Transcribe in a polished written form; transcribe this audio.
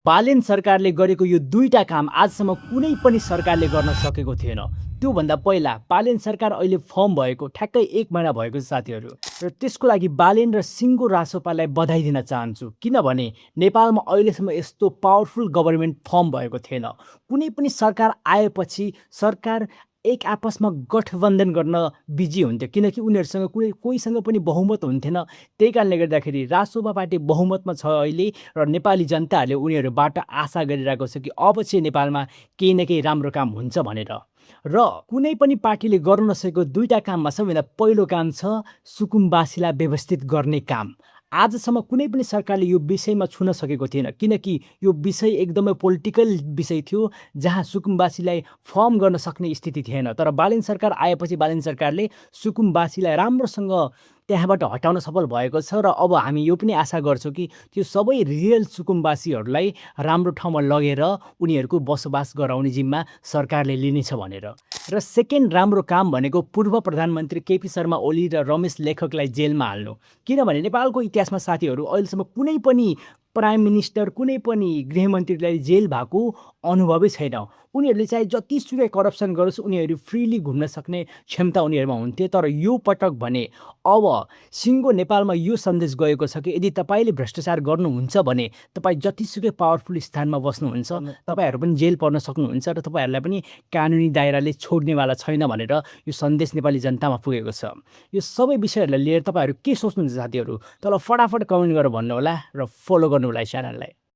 बालेन सरकारले गरेको यो दुईटा काम आजसम्म कुनै पनि सरकारले गर्न सकेको थिएन। त्योभन्दा पहिला बालेन सरकार अहिले फर्म भएको ठ्याक्कै 1 महिना भएको छ साथीहरू। र त्यसको लागि बालेन र सिङ्गो रासोपालाई बधाई दिन चाहन्छु, किनभने नेपालमा अहिलेसम्म यस्तो पावरफुल गभर्नमेन्ट फर्म भएको थिएन। कुनै पनि सरकार आएपछि सरकार एक आपसमा गठबन्धन गर्न बिजी हुन्थ्यो, किनकि उनीहरूसँग कोहीसँग पनि बहुमत हुन्थेन। त्यही कारणले गर्दाखेरि रासोपा पार्टी बहुमतमा छ अहिले, र नेपाली जनताहरूले उनीहरूबाट आशा गरिरहेको छ कि अब चाहिँ नेपालमा केही न केही राम्रो काम हुन्छ भनेर। र कुनै पनि पार्टीले गर्न नसकेको दुईटा काममा सबैभन्दा पहिलो काम छ सुकुम्बासीलाई व्यवस्थित गर्ने काम। आजसम्म कुनै पनि सरकारले यो विषयमा छुन सकेको थिएन, किनकि यो विषय एकदमै पोलिटिकल विषय थियो, जहाँ सुकुम्बासीलाई फर्म गर्न सक्ने स्थिति थिएन। तर बालेन सरकार आएपछि बालेन सरकारले सुकुम्बासीलाई राम्रोसँग त्यहाँबाट हटाउन सफल भएको छ। र अब हामी यो पनि आशा गर्छौँ कि त्यो सबै रियल सुकुम्बासीहरूलाई राम्रो ठाउँमा लगेर उनीहरूको बसोबास गराउने जिम्मा सरकारले लिनेछ भनेर। र सेकेन्ड राम्रो काम भनेको पूर्व प्रधानमन्त्री केपी शर्मा ओली र रमेश लेखकलाई जेलमा हाल्नु। किनभने नेपालको इतिहासमा साथीहरू अहिलेसम्म कुनै पनि प्राइम मिनिस्टर, कुनै पनि गृहमन्त्रीलाई जेल भएको अनुभवै छैन। उनीहरूले चाहे जतिसुकै करप्सन गरोस् उनीहरू फ्रिली घुम्न सक्ने क्षमता उनीहरूमा हुन्थ्यो। तर यो पटक भने अब सिङ्गो नेपालमा यो सन्देश गएको छ कि यदि तपाईँले भ्रष्टाचार गर्नुहुन्छ भने तपाईँ जतिसुकै पावरफुल स्थानमा बस्नुहुन्छ, तपाईँहरू पनि जेल पर्न सक्नुहुन्छ र तपाईँहरूलाई पनि कानुनी दायराले छोड्नेवाला छैन भनेर यो सन्देश नेपाली जनतामा पुगेको छ। यो सबै विषयहरूलाई लिएर तपाईँहरू के सोच्नुहुन्छ साथीहरू? तल फटाफट कमेन्ट गरेर भन्नुहोला र फलो गर्नुहोला च्यानललाई।